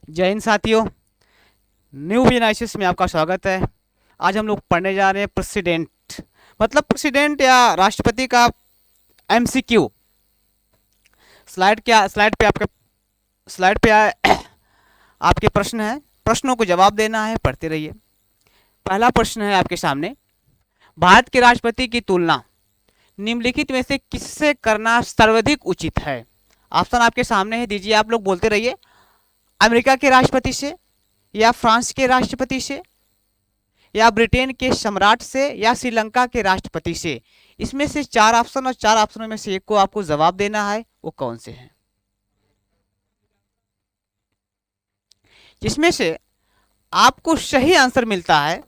जय हिंद साथियों, new analysis में आपका स्वागत है। आज हम लोग पढ़ने जा रहे हैं प्रेसिडेंट, मतलब प्रेसिडेंट या राष्ट्रपति का एमसीक्यू। स्लाइड पे आपके प्रश्न हैं, प्रश्नों को जवाब देना है, पढ़ते रहिए। पहला प्रश्न है आपके सामने, भारत के राष्ट्रपति की तुलना निम्नलिखित में से किससे करना सर्वाधिक उचित है? ऑप्शन आपके सामने है, दीजिए, आप लोग बोलते रहिए। अमेरिका के राष्ट्रपति से, या फ्रांस के राष्ट्रपति से, या ब्रिटेन के सम्राट से, या श्रीलंका के राष्ट्रपति से। इसमें से चार ऑप्शन और चार ऑप्शनों में से एक को आपको जवाब देना है, वो कौन से हैं? जिसमें से आपको सही आंसर मिलता है,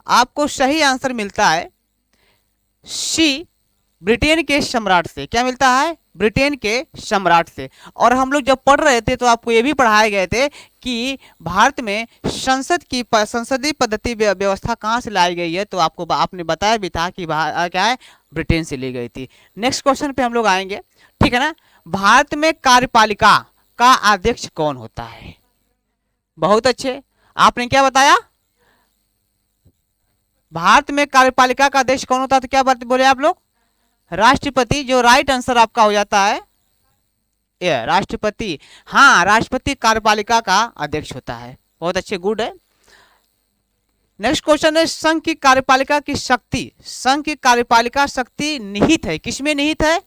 आपको सही आंसर मिलता है सी, ब्रिटेन के सम्राट से। क्या मिलता है? ब्रिटेन के सम्राट से। और हम लोग जब पढ़ रहे थे तो आपको ये भी पढ़ाए गए थे कि भारत में संसदीय पद्धति व्यवस्था कहाँ से लाई गई है, तो आपको आपने बताया भी था कि क्या है, ब्रिटेन से ली गई थी। नेक्स्ट क्वेश्चन पे हम लोग आएंगे, ठीक है ना। भारत में कार्यपालिका का अध्यक्ष कौन होता है? बहुत अच्छे, आपने क्या बताया? भारत में कार्यपालिका का अध्यक्ष कौन होता है, तो क्या बात बोले आप लोग? राष्ट्रपति। जो राइट आंसर आपका हो जाता है ये राष्ट्रपति। हाँ, राष्ट्रपति कार्यपालिका का अध्यक्ष होता है। बहुत अच्छे, गुड है। नेक्स्ट क्वेश्चन है, संघ की कार्यपालिका की शक्ति, संघ की कार्यपालिका शक्ति निहित है, किसमें निहित है?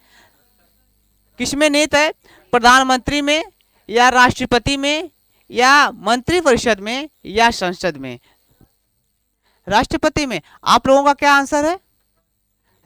किसमें निहित है? प्रधानमंत्री में, या राष्ट्रपति में, या मंत्रिपरिषद में, या संसद में? राष्ट्रपति में। आप लोगों का क्या आंसर है?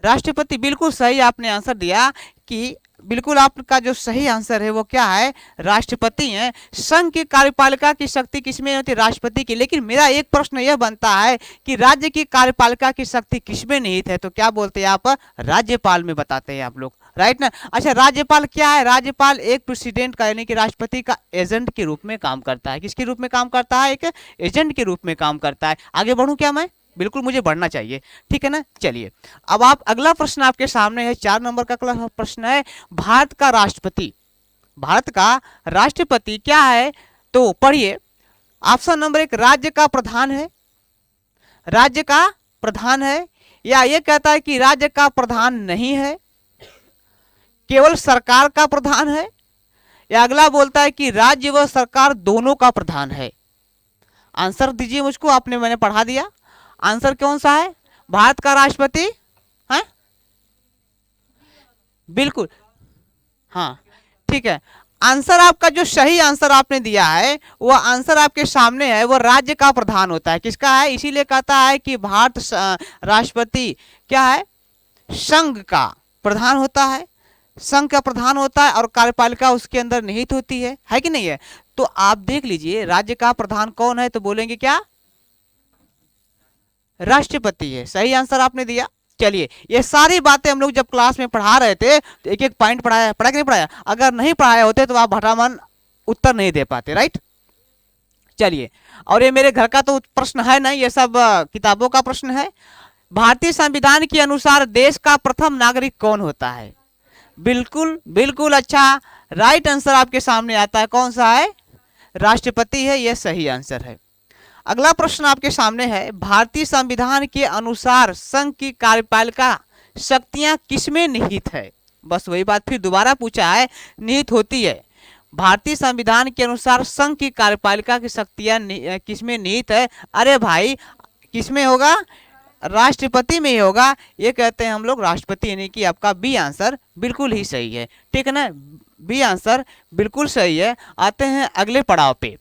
राष्ट्रपति। बिल्कुल सही आपने आंसर दिया कि बिल्कुल आपका जो सही आंसर है वो क्या है? राष्ट्रपति है। संघ की कार्यपालिका की शक्ति किसमें होती है? राष्ट्रपति की। लेकिन मेरा एक प्रश्न यह बनता है कि राज्य की कार्यपालिका की शक्ति किसमें निहित है, तो क्या बोलते हैं आप? राज्यपाल में बताते हैं आप लोग, राइट ना। अच्छा, राज्यपाल क्या है? राज्यपाल एक प्रेसिडेंट का यानी कि राष्ट्रपति का एजेंट के रूप में काम करता है। किसके रूप में काम करता है? एक एजेंट के रूप में काम करता है। आगे बढ़ूं क्या मैं? बिल्कुल मुझे बढ़ना चाहिए, ठीक है ना। चलिए, अब आप अगला प्रश्न आपके सामने है, 4 नंबर का प्रश्न है, भारत का राष्ट्रपति, भारत का राष्ट्रपति क्या है? तो पढ़िए, ऑप्शन नंबर 1 राज्य का प्रधान है, राज्य का प्रधान है, या ये कहता है कि राज्य का प्रधान नहीं है, केवल सरकार का प्रधान है, या अगला बोलता है कि राज्य व सरकार दोनों का प्रधान है। आंसर दीजिए मुझको, आपने मैंने पढ़ा दिया। आंसर कौन सा है? भारत का राष्ट्रपति है, बिल्कुल, हाँ, ठीक है। आंसर आपका जो सही आंसर आपने दिया है वो आंसर आपके सामने है, वो राज्य का प्रधान होता है। किसका है? इसीलिए कहता है कि भारत राष्ट्रपति क्या है? संघ का प्रधान होता है, संघ का प्रधान होता है, और कार्यपालिका उसके अंदर निहित होती है कि नहीं है? तो आप देख लीजिए, राज्य का प्रधान कौन है, तो बोलेंगे क्या? राष्ट्रपति है। सही आंसर आपने दिया। चलिए, ये सारी बातें हम लोग जब क्लास में पढ़ा रहे थे तो एक एक पॉइंट पढ़ाया, पढ़ा कि नहीं पढ़ाया? अगर नहीं पढ़ाए होते तो आप भटामन उत्तर नहीं दे पाते, राइट। चलिए, और ये मेरे घर का तो प्रश्न है नहीं, ये सब किताबों का प्रश्न है। भारतीय संविधान के अनुसार देश का प्रथम नागरिक कौन होता है? बिल्कुल बिल्कुल, अच्छा, राइट आंसर आपके सामने आता है। कौन सा है? राष्ट्रपति है, यह सही आंसर है। अगला प्रश्न आपके सामने है, भारतीय संविधान के अनुसार संघ की कार्यपालिका शक्तियां किसमें निहित है? बस वही बात फिर दोबारा पूछा है, निहित होती है। भारतीय संविधान के अनुसार संघ की कार्यपालिका की शक्तियां किसमें निहित है? अरे भाई, किसमें होगा? राष्ट्रपति में ही होगा। ये कहते हैं हम लोग राष्ट्रपति, यानी कि आपका बी आंसर बिल्कुल ही सही है, ठीक है ना। बी आंसर बिल्कुल सही है। आते हैं अगले पड़ाव पे।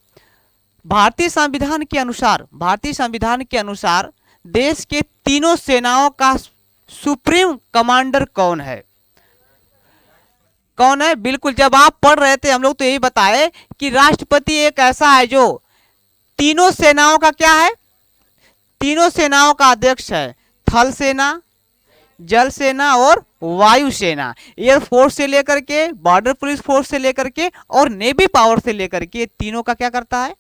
भारतीय संविधान के अनुसार, भारतीय संविधान के अनुसार देश के तीनों सेनाओं का सुप्रीम कमांडर कौन है? कौन है? बिल्कुल, जब आप पढ़ रहे थे हम लोग तो यही बताए कि राष्ट्रपति एक ऐसा है जो तीनों सेनाओं का क्या है? तीनों सेनाओं का अध्यक्ष है। थल सेना, जल सेना और वायु सेना। एयर फोर्स से लेकर के, बॉर्डर पुलिस फोर्स से लेकर के, और नेवी पावर से लेकर के, तीनों का क्या करता है?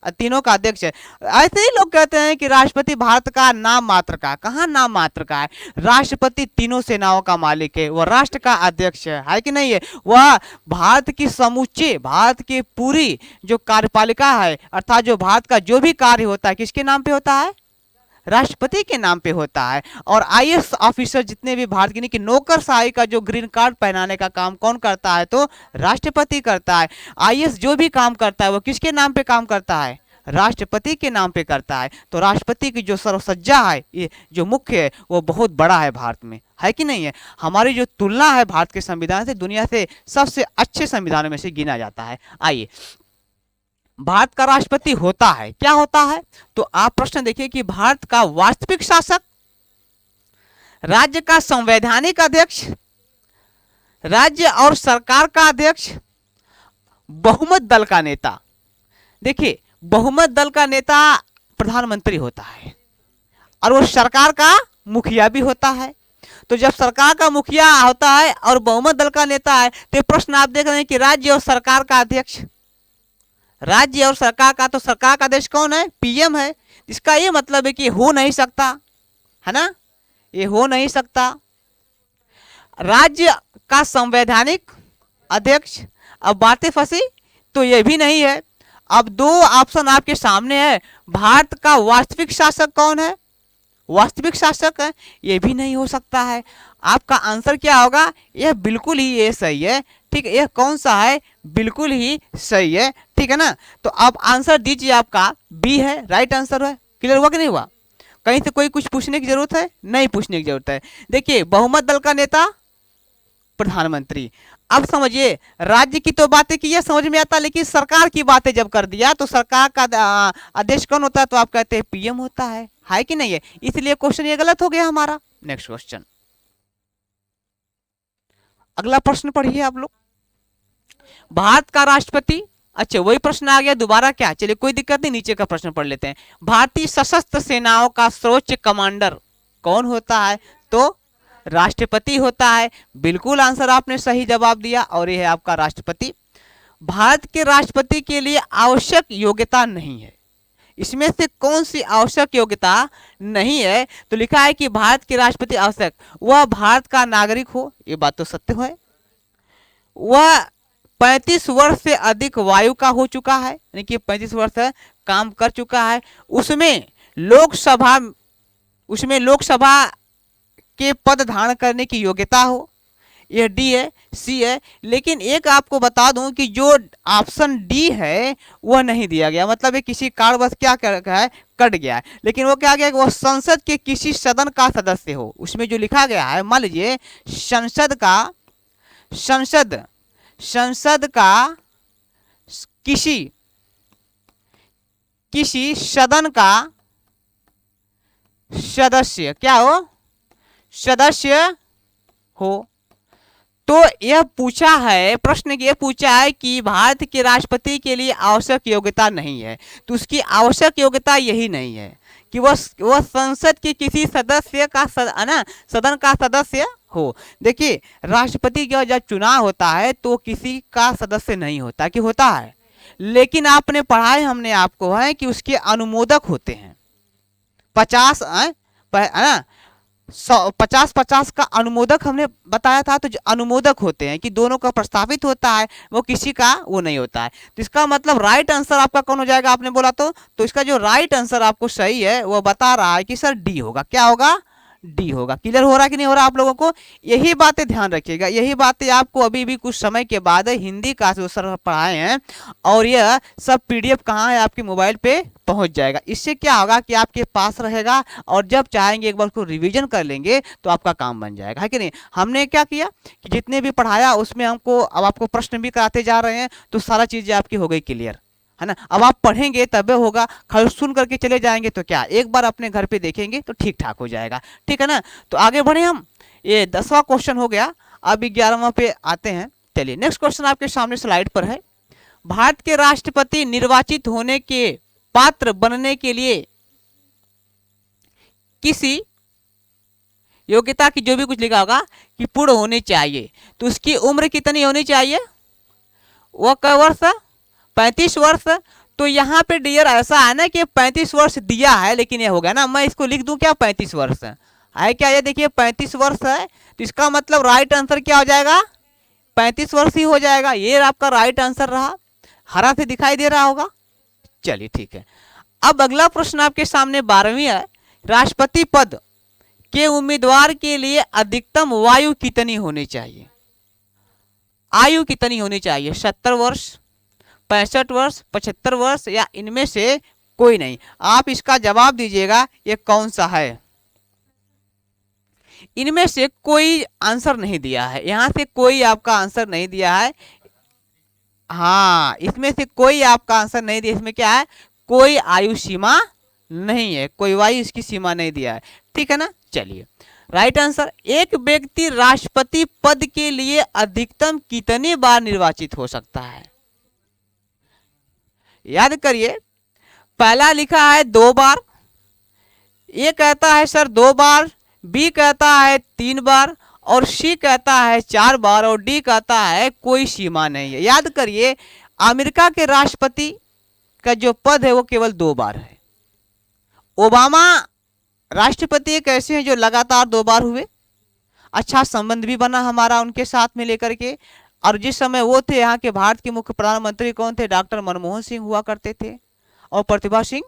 तीनों का अध्यक्ष है। ऐसे ही लोग कहते हैं कि राष्ट्रपति भारत का नाम मात्र का, कहाँ नाम मात्र का है, राष्ट्रपति तीनों सेनाओं का मालिक है, वह राष्ट्र का अध्यक्ष है कि नहीं है। वह भारत की समूचे, भारत की पूरी जो कार्यपालिका है, अर्थात जो भारत का जो भी कार्य होता है किसके नाम पे होता है, राष्ट्रपति के नाम पे होता है। और आईएएस ऑफिसर जितने भी भारत के, नहीं कि नौकरशाही का जो ग्रीन कार्ड पहनाने का काम कौन करता है, तो राष्ट्रपति करता है। आईएएस जो भी काम करता है वो किसके नाम पे काम करता है, राष्ट्रपति के नाम पे करता है। तो राष्ट्रपति की जो सर्वसज्जा है, ये जो मुख्य है, वो बहुत बड़ा है भारत में, है कि नहीं है। हमारी जो तुलना है भारत के संविधान से, दुनिया से सबसे अच्छे संविधानों में से गिना जाता है। आइए, भारत का राष्ट्रपति होता है, क्या होता है, तो आप प्रश्न देखिए कि भारत का वास्तविक शासक, राज्य का संवैधानिक अध्यक्ष, राज्य और सरकार का अध्यक्ष, बहुमत दल का नेता। देखिए, बहुमत दल का नेता प्रधानमंत्री होता है और वो सरकार का मुखिया भी होता है। तो जब सरकार का मुखिया होता है और बहुमत दल का नेता है, तो प्रश्न आप देख रहे हैं कि राज्य और सरकार का अध्यक्ष, राज्य और सरकार का, तो सरकार का अध्यक्ष कौन है, पीएम है। इसका ये मतलब है कि हो नहीं सकता, है ना, ये हो नहीं सकता। राज्य का संवैधानिक अध्यक्ष, अब बातें फंसी, तो ये भी नहीं है। अब दो ऑप्शन आपके सामने है, भारत का वास्तविक शासक कौन है, वास्तविक शासक है, ये भी नहीं हो सकता है। आपका आंसर क्या होगा, यह बिल्कुल ही ये सही है, ठीक है। यह कौन सा है, बिल्कुल ही सही है, ठीक है ना। तो अब आंसर दीजिए, आपका बी है, राइट आंसर है। क्लियर हुआ कि नहीं हुआ, कहीं से कोई कुछ पूछने की जरूरत है, नहीं पूछने की जरूरत है। देखिए, बहुमत दल का नेता प्रधानमंत्री। अब समझिए, राज्य की तो बातें की है, समझ में आता, लेकिन सरकार की बातें जब कर दिया तो सरकार का अध्यक्ष कौन होता है, तो आप कहते हैं पीएम होता है कि नहीं है। इसलिए क्वेश्चन ये गलत हो गया हमारा। नेक्स्ट क्वेश्चन, अगला प्रश्न पढ़िए आप लोग। भारत का राष्ट्रपति, अच्छा वही प्रश्न आ गया दोबारा क्या, चलिए कोई दिक्कत नहीं, नीचे का प्रश्न पढ़ लेते हैं। भारतीय सशस्त्र सेनाओं का सर्वोच्च कमांडर कौन होता है, तो राष्ट्रपति होता है। बिल्कुल आंसर आपने सही जवाब दिया, और यह है आपका राष्ट्रपति। भारत के राष्ट्रपति के लिए आवश्यक योग्यता नहीं है, इसमें से कौन सी आवश्यक योग्यता नहीं है, तो लिखा है कि भारत के राष्ट्रपति आवश्यक, वह भारत का नागरिक हो, ये बात तो सत्य है, वह 35 वर्ष से अधिक वायु का हो चुका है, यानी कि 35 वर्ष काम कर चुका है, उसमें लोकसभा के पद धारण करने की योग्यता हो, यह डी है। सी है, लेकिन एक आपको बता दूं कि जो ऑप्शन डी है वह नहीं दिया गया, मतलब ये किसी कारणवश क्या है, कट गया है। लेकिन वो क्या गया कि वो संसद के किसी सदन का सदस्य हो, उसमें जो लिखा गया है, मान लीजिए संसद का किसी सदन का सदस्य क्या हो, सदस्य हो, तो यह पूछा है, प्रश्न ये पूछा है कि भारत के राष्ट्रपति के लिए आवश्यक योग्यता नहीं है, तो उसकी आवश्यक योग्यता यही नहीं है कि वह संसद के किसी सदस्य का सदन का सदस्य हो। देखिए, राष्ट्रपति का जब चुनाव होता है तो किसी का सदस्य नहीं होता, कि होता है, लेकिन आपने पढ़ा है, हमने आपको है कि उसके अनुमोदक होते हैं 50-50 का अनुमोदक हमने बताया था। तो जो अनुमोदक होते हैं कि दोनों का प्रस्तावित होता है, वो किसी का वो नहीं होता है। तो इसका मतलब राइट आंसर आपका कौन हो जाएगा, आपने बोला तो इसका जो राइट आंसर आपको सही है वो बता रहा है कि सर डी होगा। क्या होगा, डी होगा। क्लियर हो रहा है कि नहीं हो रहा आप लोगों को, यही बातें ध्यान रखिएगा, यही बातें आपको अभी भी कुछ समय के बाद हिंदी का जो सर पढ़ाए हैं, और यह सब पीडीएफ कहाँ है, आपके मोबाइल पे पहुंच जाएगा। इससे क्या होगा कि आपके पास रहेगा, और जब चाहेंगे एक बार उसको रिवीजन कर लेंगे तो आपका काम बन जाएगा, है कि नहीं। हमने क्या किया कि जितने भी पढ़ाया उसमें हमको अब आपको प्रश्न भी कराते जा रहे हैं, तो सारा चीजें आपकी हो गई क्लियर, है ना। अब आप पढ़ेंगे तब होगा, खाली सुन करके चले जाएंगे तो क्या, एक बार अपने घर पे देखेंगे तो ठीक ठाक हो जाएगा, ठीक है ना। तो आगे बढ़े हम, ये 10वां क्वेश्चन हो गया, अब 11वां पे आते हैं। चलिए नेक्स्ट क्वेश्चन आपके सामने स्लाइड पर है। भारत के राष्ट्रपति निर्वाचित होने के पात्र बनने के लिए किसी योग्यता की, जो भी कुछ लिखा होगा कि पूर्ण होनी चाहिए, तो उसकी उम्र कितनी होनी चाहिए, वह कै वर्ष, 35 वर्ष। तो यहाँ पे डियर ऐसा है ना कि 35 वर्ष दिया है, लेकिन ये हो गया ना, मैं इसको लिख दूं क्या 35 वर्ष है क्या, ये देखिए 35 वर्ष है, तो इसका मतलब राइट आंसर क्या हो जाएगा, 35 वर्ष ही हो जाएगा। ये आपका राइट आंसर रहा, हरा से दिखाई दे रहा होगा। चलिए ठीक है। अब अगला प्रश्न आपके सामने 12वीं है, राष्ट्रपति पद के उम्मीदवार के लिए अधिकतम आयु कितनी होनी चाहिए, आयु कितनी होनी चाहिए, 70 वर्ष, 65 वर्ष, 75 वर्ष, या इनमें से कोई नहीं। आप इसका जवाब दीजिएगा ये कौन सा है। इनमें से कोई आंसर नहीं दिया है, यहां से कोई आपका आंसर नहीं दिया है। हाँ, इसमें से कोई आपका आंसर नहीं दिया, इसमें क्या है, कोई आयु सीमा नहीं है, कोई आयु इसकी सीमा नहीं दिया है, ठीक है ना। चलिए राइट आंसर, एक व्यक्ति राष्ट्रपति पद के लिए अधिकतम कितनी बार निर्वाचित हो सकता है, याद करिए। पहला लिखा है 2 बार, ए कहता है सर 2 बार, बी कहता है 3 बार, और सी कहता है 4 बार, और डी कहता है कोई सीमा नहीं है। याद करिए अमेरिका के राष्ट्रपति का जो पद है वो केवल 2 बार है। ओबामा राष्ट्रपति एक ऐसे हैं जो लगातार 2 बार हुए, अच्छा संबंध भी बना हमारा उनके साथ में लेकर के। और जिस समय वो थे यहाँ के भारत के मुख्य प्रधानमंत्री कौन थे, डॉक्टर मनमोहन सिंह हुआ करते थे, और प्रतिभा सिंह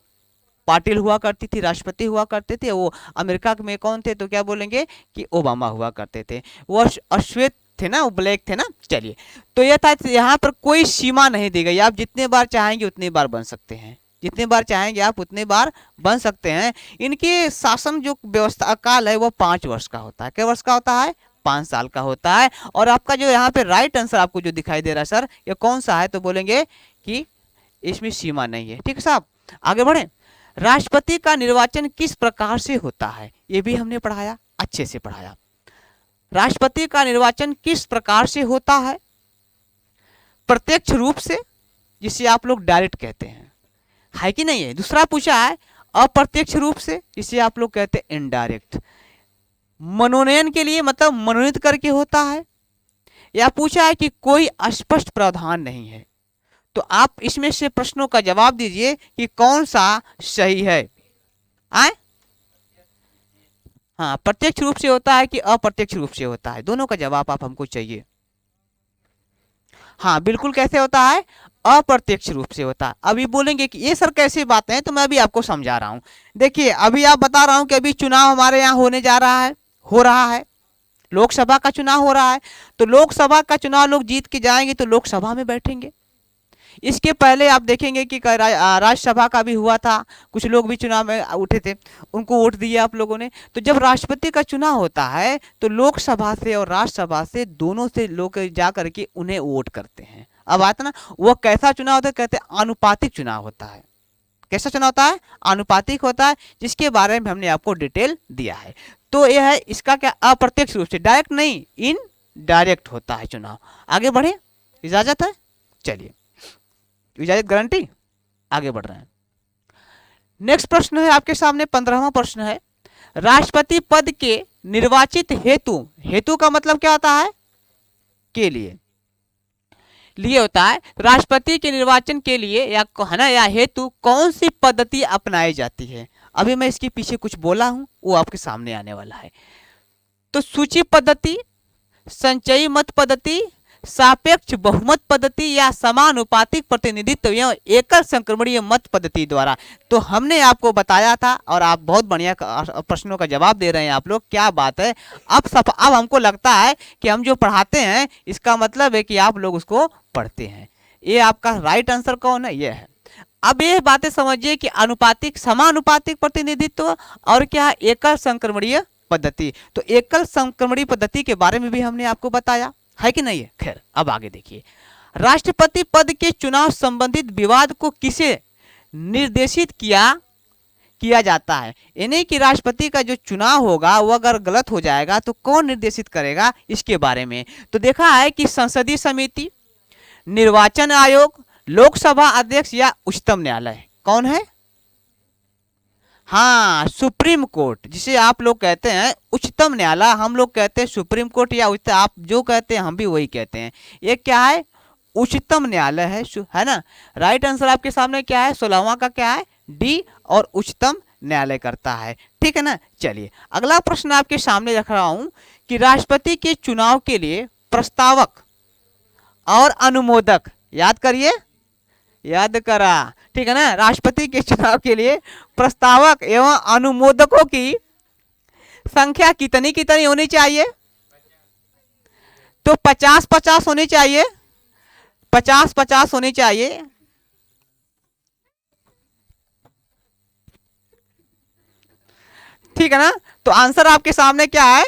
पाटिल हुआ करती थी, राष्ट्रपति हुआ करते थे। वो अमेरिका में कौन थे, तो क्या बोलेंगे कि ओबामा हुआ करते थे। वो अश्वेत थे ना, वो ब्लैक थे ना। चलिए, तो ये था, यहाँ पर कोई सीमा नहीं दी गई, आप जितने बार चाहेंगे उतनी बार बन सकते हैं, जितने बार चाहेंगे आप उतने बार बन सकते हैं। इनके शासन जो व्यवस्था काल है वो 5 वर्ष का होता है। कितने वर्ष का होता है, 5 साल का होता है। और आपका जो यहाँ पे राइट आंसर आपको जो दिखाई दे रहा है सर, ये कौन सा है, तो बोलेंगे कि इसमें सीमा नहीं है। ठीक है साहब, आगे बढ़े। राष्ट्रपति का निर्वाचन किस प्रकार से होता है, ये भी हमने पढ़ाया, अच्छे से पढ़ाया। राष्ट्रपति का निर्वाचन किस प्रकार से होता है, प्रत्यक्ष रूप से, जिसे आप लोग डायरेक्ट कहते हैं, है कि नहीं है। दूसरा पूछा है अप्रत्यक्ष रूप से, जिसे आप लोग कहते हैं इनडायरेक्ट। मनोनयन के लिए मतलब मनोनीत करके होता है, या पूछा है कि कोई स्पष्ट प्रावधान नहीं है। तो आप इसमें से प्रश्नों का जवाब दीजिए कि कौन सा सही है। आए, हाँ, प्रत्यक्ष रूप से होता है कि अप्रत्यक्ष रूप से होता है, दोनों का जवाब आप हमको चाहिए। हाँ बिल्कुल, कैसे होता है, अप्रत्यक्ष रूप से होता है। अभी बोलेंगे कि ये सर कैसी बातें हैं, तो मैं अभी आपको समझा रहा हूं। देखिए अभी आप बता रहा हूं कि अभी चुनाव हमारे यहाँ होने जा रहा है, हो रहा है, लोकसभा का चुनाव हो रहा है। तो लोकसभा का चुनाव लोग जीत के जाएंगे तो लोकसभा में बैठेंगे। इसके पहले आप देखेंगे कि राज्यसभा का भी हुआ था, कुछ लोग भी चुनाव में उठे थे, उनको वोट दिए आप लोगों ने। तो जब राष्ट्रपति का चुनाव होता है तो लोकसभा से और राज्यसभा से दोनों से लोग जा करके उन्हें वोट करते हैं। अब आता ना, वो कैसा चुनाव होता है, कहते हैं आनुपातिक चुनाव होता है। कैसा चुनाव होता है, आनुपातिक होता है, जिसके बारे में हमने आपको डिटेल दिया है। तो यह है इसका क्या, अप्रत्यक्ष रूप से, डायरेक्ट नहीं, इनडायरेक्ट होता है चुनाव। आगे बढ़े, इजाजत है, चलिए इजाजत गारंटी, आगे बढ़ रहे हैं। नेक्स्ट प्रश्न है आपके सामने 15वां प्रश्न है, राष्ट्रपति पद के निर्वाचित हेतु, हेतु का मतलब क्या होता है, के लिए होता है। राष्ट्रपति के निर्वाचन के लिए या है ना, या हेतु कौन सी पद्धति अपनाई जाती है। अभी मैं इसके पीछे कुछ बोला हूं, वो आपके सामने आने वाला है। तो सूची पद्धति, संचयी मत पद्धति, सापेक्ष बहुमत पद्धति, या समानुपातिक प्रतिनिधित्व एवं एकल संक्रमणीय मत पद्धति द्वारा। तो हमने आपको बताया था, और आप बहुत बढ़िया प्रश्नों का जवाब दे रहे हैं आप लोग, क्या बात है। अब हमको लगता है कि हम जो पढ़ाते हैं इसका मतलब है कि आप लोग उसको पढ़ते हैं। ये आपका राइट आंसर कौन है, ये है। अब ये बातें समझिए कि अनुपातिक, समानुपातिक प्रतिनिधित्व और क्या, एकल संक्रमणीय पद्धति। तो एकल संक्रमणीय पद्धति के बारे में भी हमने आपको बताया, है कि नहीं है। खैर अब आगे देखिए, राष्ट्रपति पद के चुनाव संबंधित विवाद को किसे निर्देशित किया जाता है। यानी कि राष्ट्रपति का जो चुनाव होगा वो अगर गलत हो जाएगा तो कौन निर्देशित करेगा, इसके बारे में। तो देखा है कि संसदीय समिति, निर्वाचन आयोग, लोकसभा अध्यक्ष, या उच्चतम न्यायालय। कौन है, हाँ सुप्रीम कोर्ट, जिसे आप लोग कहते हैं उच्चतम न्यायालय, हम लोग कहते हैं सुप्रीम कोर्ट, या आप जो कहते हैं हम भी वही कहते हैं। ये क्या है, उच्चतम न्यायालय है ना। राइट आंसर आपके सामने क्या है, 16वां का क्या है, डी, और उच्चतम न्यायालय करता है। ठीक है ना। चलिए अगला प्रश्न आपके सामने रख रहा हूं कि राष्ट्रपति के चुनाव के लिए प्रस्तावक और अनुमोदक, याद करिए, याद करा, ठीक है ना। राष्ट्रपति के चुनाव के लिए प्रस्तावक एवं अनुमोदकों की संख्या कितनी कितनी होनी चाहिए, तो 50-50 होनी चाहिए, 50-50 होनी चाहिए। ठीक है ना। तो आंसर आपके सामने क्या है,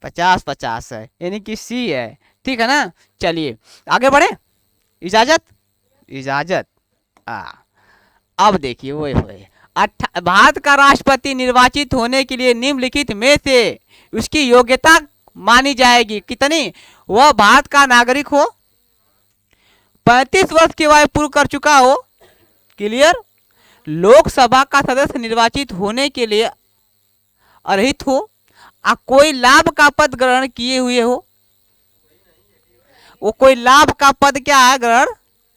50-50 है, यानी कि सी है। ठीक है ना। चलिए आगे बढ़े, इजाजत, इजाजत। अब देखिए वो भारत का राष्ट्रपति निर्वाचित होने के लिए निम्नलिखित में से उसकी योग्यता मानी जाएगी कितनी, वह भारत का नागरिक हो, 35 वर्ष की आयु पूर्ण कर चुका हो, क्लियर, लोकसभा का सदस्य निर्वाचित होने के लिए अर्हित हो, कोई लाभ का पद ग्रहण किए हुए हो, वो कोई लाभ का पद क्या है, ग्रहण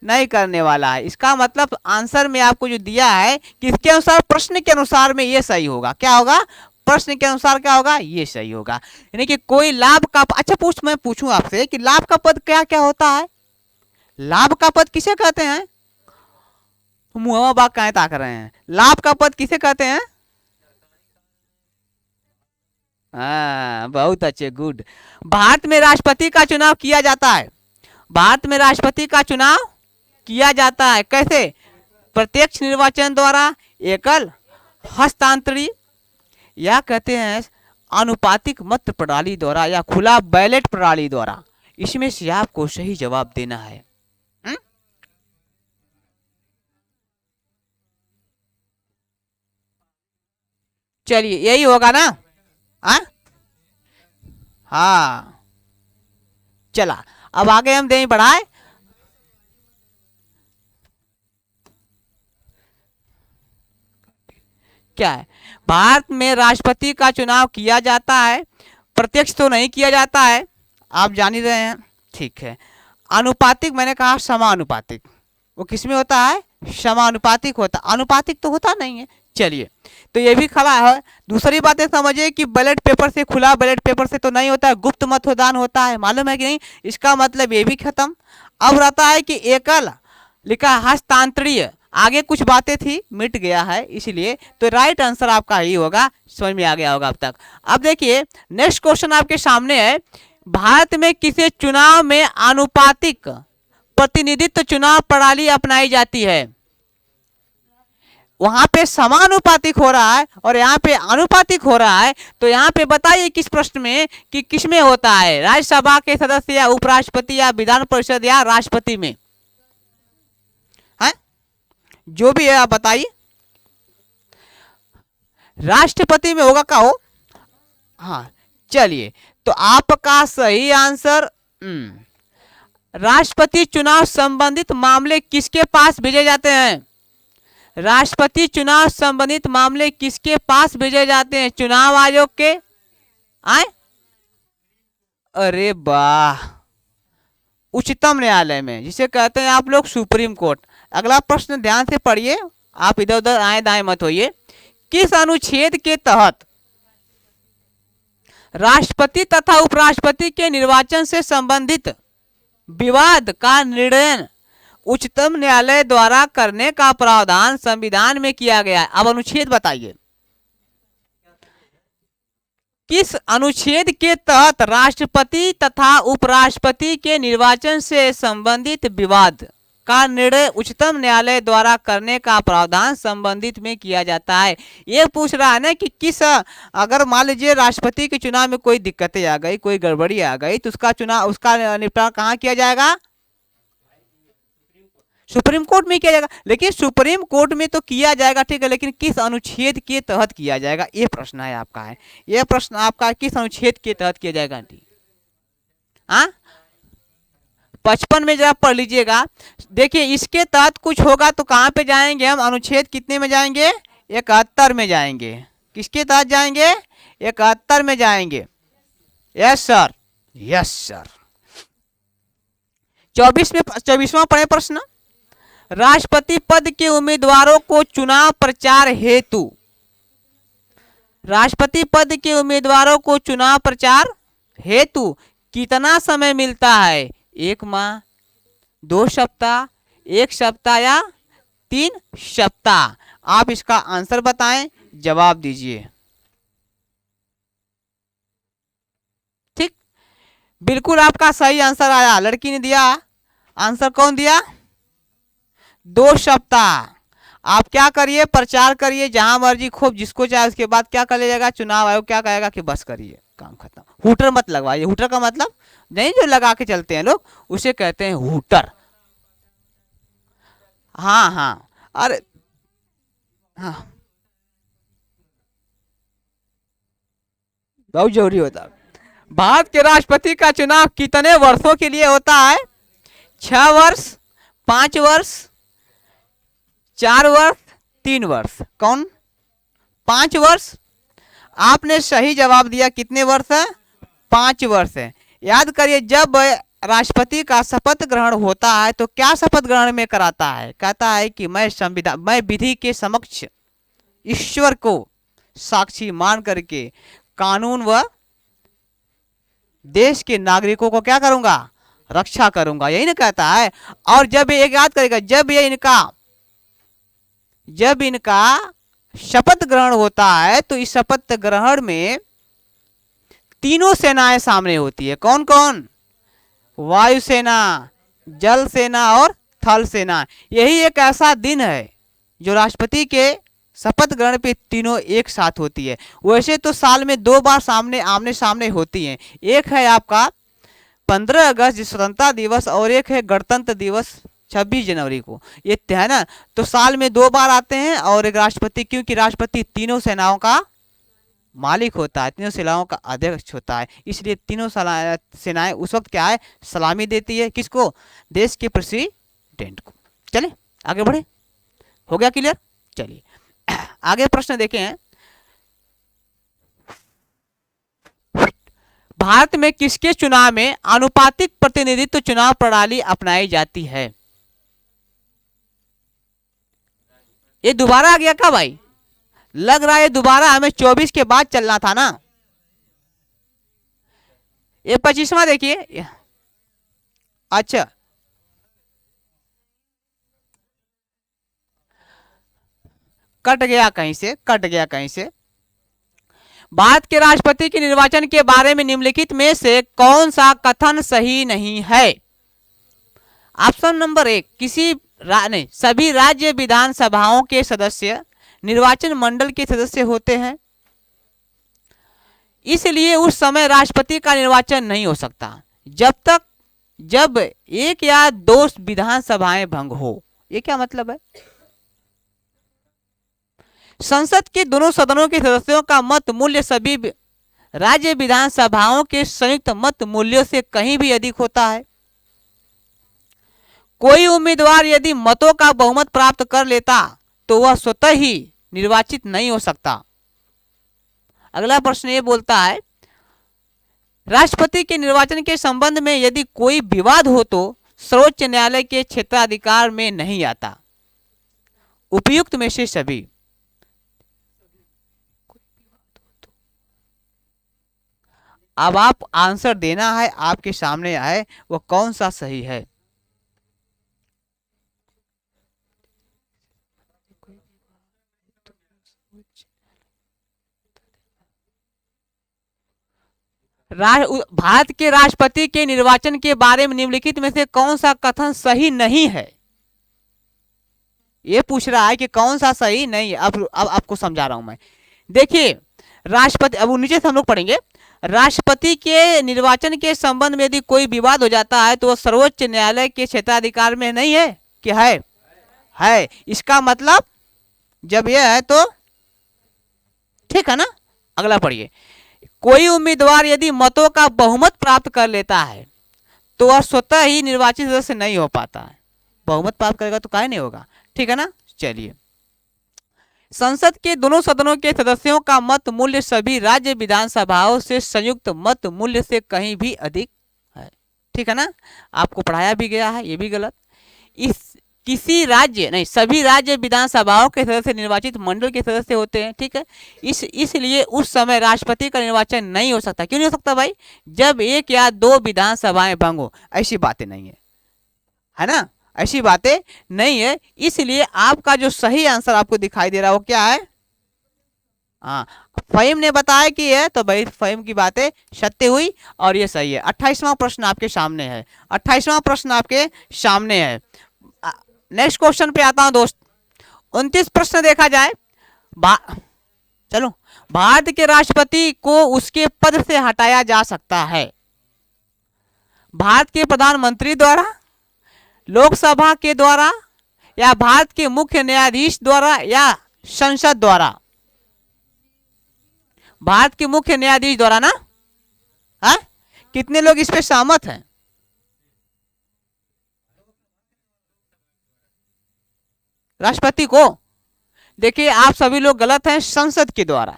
नहीं करने वाला है। इसका मतलब आंसर में आपको जो दिया है कि इसके अनुसार, प्रश्न के अनुसार में ये सही होगा, क्या होगा, प्रश्न के अनुसार क्या होगा, ये सही होगा। यानी कि कोई लाभ का, अच्छा मैं पूछूं आपसे कि लाभ का पद क्या क्या होता है, लाभ का पद किसे कहते हैं, मुहवा बाग काहे ताक रहे हैं, लाभ का पद किसे कहते हैं, बहुत अच्छे, गुड। भारत में राष्ट्रपति का चुनाव किया जाता है, भारत में राष्ट्रपति का चुनाव किया जाता है कैसे, प्रत्यक्ष निर्वाचन द्वारा, एकल, हस्तांतरी, या कहते हैं आनुपातिक मत प्रणाली द्वारा, या खुला बैलेट प्रणाली द्वारा। इसमें से आपको सही जवाब देना है। चलिए यही होगा ना। हाँ चला, अब आगे हम दें बढ़ाए। क्या है, भारत में राष्ट्रपति का चुनाव किया जाता है, प्रत्यक्ष तो नहीं किया जाता है, आप जान ही रहे हैं। ठीक है, आनुपातिक, मैंने कहा समानुपातिक, वो किसमें होता है, समानुपातिक होता, अनुपातिक तो होता नहीं है। चलिए तो ये भी खड़ा है। दूसरी बात है समझिए कि बैलेट पेपर से, खुला बैलेट पेपर से तो नहीं होता है, गुप्त मतदान होता है, मालूम है कि नहीं। इसका मतलब ये भी खत्म। अब रहता है कि एकल, लिखा हस्तांतरीय, आगे कुछ बातें थी मिट गया है, इसलिए तो राइट आंसर आपका ही होगा, समझ में आ गया होगा अब तक। अब देखिए नेक्स्ट क्वेश्चन आपके सामने है, भारत में किसी चुनाव में आनुपातिक प्रतिनिधित्व चुनाव प्रणाली अपनाई जाती है, वहां पे समानुपातिक हो रहा है और यहाँ पे आनुपातिक हो रहा है। तो यहाँ पे बताइए किस प्रश्न में कि किसमें होता है, राज्यसभा के सदस्य या उपराष्ट्रपति या विधान परिषद या राष्ट्रपति में, है जो भी है आप बताइए। राष्ट्रपति में होगा का हो। हाँ चलिए, तो आपका सही आंसर, राष्ट्रपति चुनाव संबंधित मामले किसके पास भेजे जाते हैं, राष्ट्रपति चुनाव संबंधित मामले किसके पास भेजे जाते हैं, चुनाव आयोग के आए, अरे वाह, उच्चतम न्यायालय में, जिसे कहते हैं आप लोग सुप्रीम कोर्ट। अगला प्रश्न ध्यान से पढ़िए, आप इधर उधर आए दाएं मत होइए। किस अनुच्छेद के तहत राष्ट्रपति तथा उपराष्ट्रपति के निर्वाचन से संबंधित विवाद का निर्णय उच्चतम न्यायालय द्वारा करने का प्रावधान संविधान में किया गया है। अब अनुच्छेद बताइए, किस अनुच्छेद के तहत राष्ट्रपति तथा उपराष्ट्रपति के निर्वाचन से संबंधित विवाद का निर्णय उच्चतम न्यायालय द्वारा करने का प्रावधान संबंधित में किया जाता है। ये पूछ रहा है ना कि किस, अगर मान लीजिए राष्ट्रपति के चुनाव में कोई दिक्कतें आ गई, कोई गड़बड़ी आ गई, तो उसका चुनाव, उसका निपटान कहाँ किया जाएगा, सुप्रीम कोर्ट में किया जाएगा। लेकिन सुप्रीम कोर्ट में तो किया जाएगा, ठीक है, लेकिन किस अनुच्छेद के तहत किया जाएगा, ये प्रश्न है आपका, है ये प्रश्न आपका, किस अनुच्छेद के तहत किया जाएगा। हाँ 55 में जरा पढ़ लीजिएगा। देखिए इसके तहत कुछ होगा तो कहाँ पे जाएंगे हम, अनुच्छेद कितने में जाएंगे, 71 में जाएंगे। किसके तहत जाएंगे, 71 में जाएंगे। Yes sir, yes sir. चौबीसवां पढ़े प्रश्न। राष्ट्रपति पद के उम्मीदवारों को चुनाव प्रचार हेतु, राष्ट्रपति पद के उम्मीदवारों को चुनाव प्रचार हेतु कितना समय मिलता है? 1 माह, 2 सप्ताह, 1 सप्ताह या 3 सप्ताह? आप इसका आंसर बताएं, जवाब दीजिए। ठीक, बिल्कुल आपका सही आंसर आया। लड़की ने दिया आंसर, कौन दिया? 2 सप्ताह। आप क्या करिए, प्रचार करिए जहां मर्जी, खूब जिसको चाहे। उसके बाद क्या कर लीजिएगा, चुनाव आयोग क्या कहेगा कि बस करिए, काम खत्म। हूटर मत लगवाइए। हूटर का मतलब नहीं, जो लगा के चलते हैं लोग, उसे कहते हैं हूटर। हाँ हाँ, अरे हाँ, बहुत जरूरी होता है। भारत के राष्ट्रपति का चुनाव कितने वर्षों के लिए होता है? 6 वर्ष, 5 वर्ष, 4 वर्ष, 3 वर्ष? कौन? 5 वर्ष। आपने सही जवाब दिया। कितने वर्ष है? 5 वर्ष है। याद करिए, जब राष्ट्रपति का शपथ ग्रहण होता है तो क्या शपथ ग्रहण में कराता है? कहता है कि मैं विधि के समक्ष ईश्वर को साक्षी मान करके कानून व देश के नागरिकों को क्या करूंगा? रक्षा करूंगा, यही ना कहता है। और जब ये याद करेगा, जब इनका शपथ ग्रहण होता है तो इस शपथ ग्रहण में तीनों सेनाएं सामने होती है। कौन कौन? वायुसेना, जल सेना और थल सेना। यही एक ऐसा दिन है जो राष्ट्रपति के शपथ ग्रहण पे तीनों एक साथ होती है। वैसे तो साल में 2 बार आमने सामने होती हैं। एक है आपका 15 अगस्त स्वतंत्रता दिवस, और एक है गणतंत्र दिवस 26 जनवरी को। ये है ना, तो साल में 2 बार आते हैं। और एक राष्ट्रपति, क्योंकि राष्ट्रपति तीनों सेनाओं का मालिक होता है, तीनों सेनाओं का अध्यक्ष होता है, इसलिए तीनों सेनाएं उस वक्त क्या है? सलामी देती है। किसको? देश के प्रेसिडेंट को। चले आगे बढ़े, हो गया क्लियर? चलिए आगे प्रश्न देखें। भारत में किसके चुनाव में आनुपातिक प्रतिनिधित्व चुनाव प्रणाली अपनाई जाती है? ये दोबारा आ गया क्या भाई? लग रहा है दोबारा, हमें 24 के बाद चलना था ना। ये 25वां देखिए। अच्छा, कट गया कहीं से। भारत के राष्ट्रपति के निर्वाचन के बारे में निम्नलिखित में से कौन सा कथन सही नहीं है? ऑप्शन नंबर 1, सभी राज्य विधानसभाओं के सदस्य निर्वाचन मंडल के सदस्य होते हैं, इसलिए उस समय राष्ट्रपति का निर्वाचन नहीं हो सकता जब 1 या 2 विधानसभाएं भंग हो। ये क्या मतलब है? संसद के दोनों सदनों के सदस्यों का मत मूल्य सभी राज्य विधानसभाओं के संयुक्त मत मूल्यों से कहीं भी अधिक होता है। कोई उम्मीदवार यदि मतों का बहुमत प्राप्त कर लेता तो वह स्वतः ही निर्वाचित नहीं हो सकता। अगला प्रश्न ये बोलता है, राष्ट्रपति के निर्वाचन के संबंध में यदि कोई विवाद हो तो सर्वोच्च न्यायालय के क्षेत्राधिकार में नहीं आता। उपयुक्त में से सभी। अब आप आंसर देना है, आपके सामने आए वो कौन सा सही है। भारत के राष्ट्रपति के निर्वाचन के बारे में निम्नलिखित में से कौन सा कथन सही नहीं है? ये पूछ रहा है कि कौन सा सही नहीं है। अब आपको समझा रहा हूं मैं। देखिए, राष्ट्रपति, अब नीचे से हम लोग पढ़ेंगे। राष्ट्रपति के निर्वाचन के संबंध में यदि कोई विवाद हो जाता है तो वह सर्वोच्च न्यायालय के क्षेत्राधिकार में नहीं है कि है। इसका मतलब जब यह है तो ठीक है ना। अगला पढ़िए। कोई उम्मीदवार यदि मतों का बहुमत प्राप्त कर लेता है तो वह स्वतः ही निर्वाचित सदस्य नहीं हो पाता है। बहुमत प्राप्त करेगा तो काहे नहीं होगा, ठीक है ना। चलिए, संसद के दोनों सदनों के सदस्यों का मत मूल्य सभी राज्य विधानसभाओं से संयुक्त मत मूल्य से कहीं भी अधिक है। ठीक है ना, आपको पढ़ाया भी गया है, ये भी गलत। इस किसी राज्य नहीं, सभी राज्य विधानसभाओं के सदस्य निर्वाचित मंडल के सदस्य होते हैं, ठीक है। इसलिए उस समय राष्ट्रपति का निर्वाचन नहीं हो सकता। क्यों नहीं हो सकता भाई? जब एक या दो विधानसभाएं भंग हो, ऐसी बातें नहीं है ना, ऐसी बातें नहीं है। इसलिए आपका जो सही आंसर आपको दिखाई दे रहा है वो क्या है? हाँ, फहीम ने बताया कि है, तो भाई फहीम की बातें सत्य हुई और ये सही है। 28वां प्रश्न आपके सामने है, 28वां प्रश्न आपके सामने है। नेक्स्ट क्वेश्चन पे आता हूं दोस्त। 29 प्रश्न देखा जाए। चलो, भारत के राष्ट्रपति को उसके पद से हटाया जा सकता है भारत के प्रधानमंत्री द्वारा, लोकसभा के द्वारा, या भारत के मुख्य न्यायाधीश द्वारा, या संसद द्वारा। भारत के मुख्य न्यायाधीश द्वारा ना? हाँ, कितने लोग इस पे सहमत हैं? राष्ट्रपति को, देखिए आप सभी लोग गलत हैं, संसद के द्वारा।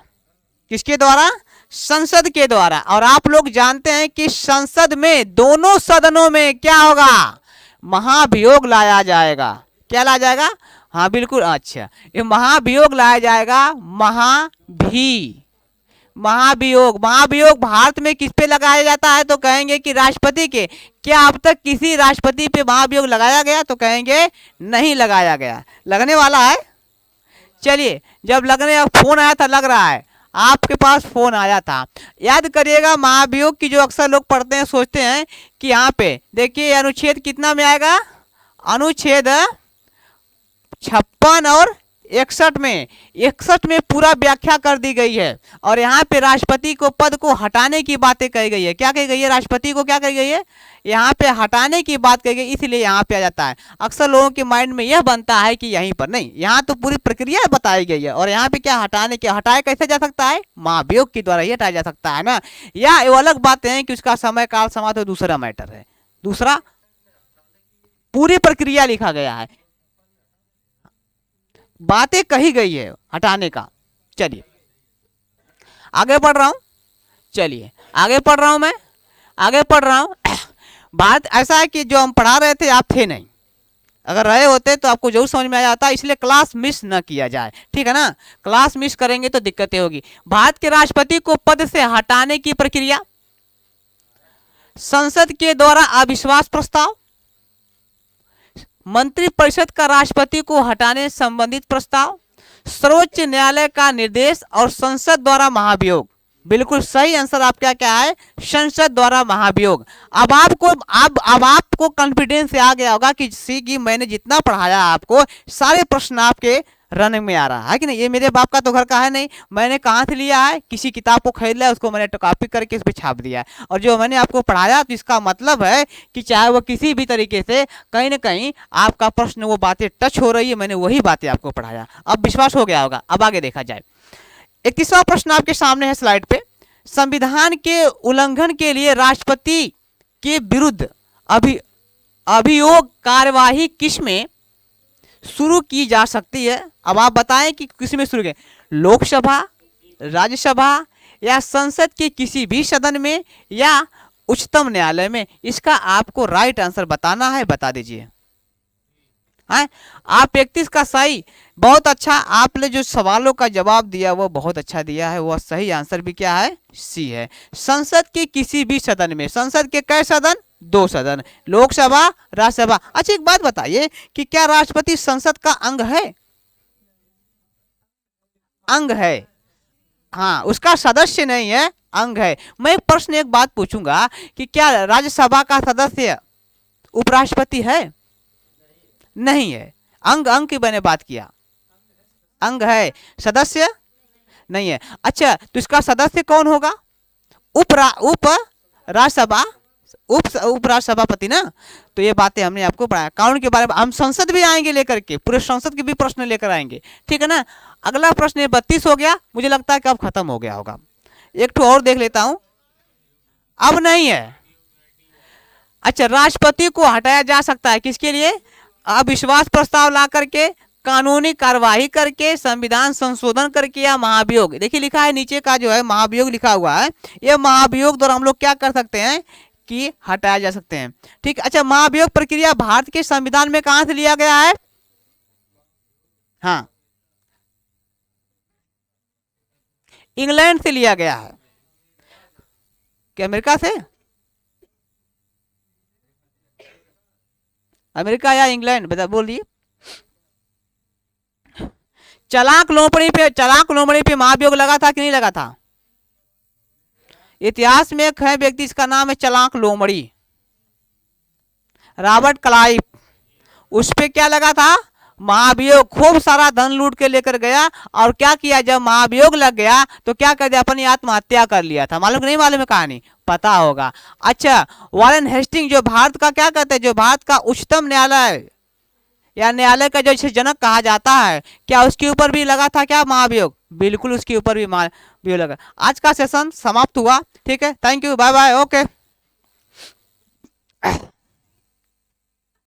किसके द्वारा? संसद के द्वारा। और आप लोग जानते हैं कि संसद में, दोनों सदनों में क्या होगा? महाभियोग लाया जाएगा। क्या लाया जाएगा? हाँ बिल्कुल, अच्छा, ये महाभियोग लाया जाएगा। महाभियोग भारत में किस पे लगाया जाता है? तो कहेंगे कि राष्ट्रपति के। क्या अब तक किसी राष्ट्रपति पे महाभियोग लगाया गया? तो कहेंगे नहीं लगाया गया। लगने वाला है। चलिए, जब लगने फोन आया था, लग रहा है आपके पास फोन आया था, याद करिएगा। महाभियोग की जो अक्सर लोग पढ़ते हैं, सोचते हैं कि यहाँ पे देखिए अनुच्छेद कितना में आएगा? अनुच्छेद 56 और 61 में पूरा व्याख्या कर दी गई है। और यहाँ पे राष्ट्रपति को पद को हटाने की बातें कही गई है। क्या कही गई है? राष्ट्रपति को क्या कही गई है? यहाँ पे हटाने की बात कही गई, इसलिए यहाँ पे आ जाता है। अक्सर लोगों के माइंड में यह बनता है कि यहीं पर नहीं, यहाँ तो पूरी प्रक्रिया बताई गई है। और यहाँ पे क्या हटाया कैसे जा सकता है? महाभियोग के द्वारा ही हटाया जा सकता है ना। या वो अलग बातें हैं कि उसका समय काल समाप्त, तो दूसरा मैटर है। दूसरा, पूरी प्रक्रिया लिखा गया है, बातें कही गई है हटाने का। चलिए आगे पढ़ रहा हूं, चलिए आगे पढ़ रहा हूं, मैं आगे पढ़ रहा हूं। बात ऐसा है कि जो हम पढ़ा रहे थे आप थे नहीं, अगर रहे होते तो आपको जरूर समझ में आ जाता, इसलिए क्लास मिस न किया जाए, ठीक है ना। क्लास मिस करेंगे तो दिक्कतें होगी। भारत के राष्ट्रपति को पद से हटाने की प्रक्रिया, संसद के द्वारा अविश्वास प्रस्ताव, मंत्रिपरिषद का राष्ट्रपति को हटाने संबंधित प्रस्ताव, सर्वोच्च न्यायालय का निर्देश, और संसद द्वारा महाभियोग। बिल्कुल सही आंसर आपका क्या है? संसद द्वारा महाभियोग। अब आपको कॉन्फिडेंस आ गया होगा कि मैंने जितना पढ़ाया आपको, सारे प्रश्न आपके रन में आ रहा है कि नहीं। ये मेरे बाप का तो घर का है नहीं, मैंने कहाँ से लिया है? किसी किताब को खरीद लिया, उसको मैंने कॉपी करके इस पर छाप दिया है। और जो मैंने आपको पढ़ाया, तो इसका मतलब है कि चाहे वो किसी भी तरीके से कहीं ना कहीं आपका प्रश्न वो बातें टच हो रही है, मैंने वही बातें आपको पढ़ाया। अब विश्वास हो गया होगा। अब आगे देखा जाए। 31वां प्रश्न आपके सामने है स्लाइड पे। संविधान के उल्लंघन के लिए राष्ट्रपति के विरुद्ध अभियोग कार्यवाही किसमें शुरू की जा सकती है? अब आप बताएं कि किसमें शुरू की? लोकसभा, राज्यसभा, या संसद के किसी भी सदन में, या उच्चतम न्यायालय में? इसका आपको राइट आंसर बताना है, बता दीजिए। हाँ, आप 31 का सही, बहुत अच्छा। आपने जो सवालों का जवाब दिया वो बहुत अच्छा दिया है। वह सही आंसर भी क्या है? सी है। संसद के किसी भी सदन में। संसद के कई सदन? 2 सदन, लोकसभा, राज्यसभा। अच्छा एक बात बताइए कि क्या राष्ट्रपति संसद का अंग है? अंग है, हाँ, उसका सदस्य नहीं है, अंग है। मैं प्रश्न एक बात पूछूंगा कि क्या राज्यसभा का सदस्य उपराष्ट्रपति है? नहीं है। अंग की मैंने बात किया, अंग है, सदस्य नहीं है। अच्छा, तो इसका सदस्य कौन होगा? उपराष्ट्रपति ना। तो ये बातें हमने आपको पढ़ाया। कानून के बारे में हम संसद भी आएंगे लेकर के, पूरे संसद के भी प्रश्न लेकर आएंगे, ठीक है ना। अगला प्रश्न 32 हो गया, मुझे लगता है कि अब खत्म हो गया होगा। एक ठो और देख लेता हूं। अब नहीं है। अच्छा, राष्ट्रपति को हटाया जा सकता है किसके लिए? अविश्वास प्रस्ताव ला करके, कानूनी कार्यवाही करके, संविधान संशोधन करके, या महाभियोग। देखिए लिखा है नीचे का जो है महाभियोग लिखा हुआ है। ये महाभियोग द्वारा हम लोग क्या कर सकते हैं कि हटाया जा सकते हैं। ठीक, अच्छा महाभियोग प्रक्रिया भारत के संविधान में कहां से लिया गया है? हाँ, इंग्लैंड से लिया गया है। क्या अमेरिका से? अमेरिका या इंग्लैंड, बता बोलिए। चलाक लोमड़ी पे महाभियोग लगा था कि नहीं लगा था? इतिहास में एक है व्यक्ति, इसका नाम है चलाक लोमड़ी, रॉबर्ट क्लाइव। उस पे क्या लगा था? महाभियोग। खूब सारा धन लूट के लेकर गया और क्या किया, जब महाभियोग लग गया तो क्या कर दिया, अपनी आत्महत्या कर लिया था। मालूम नहीं मालूम है कहानी? पता होगा। अच्छा, वॉरेन हेस्टिंग जो भारत का क्या कहते हैं, जो भारत का उच्चतम न्यायालय या न्यायालय का जो इसे जनक कहा जाता है, क्या उसके ऊपर भी लगा था क्या महाभियोग? बिल्कुल उसके ऊपर भी महाभियोग लगा। आज का सेशन समाप्त हुआ। ठीक है, thank you, bye bye, okay.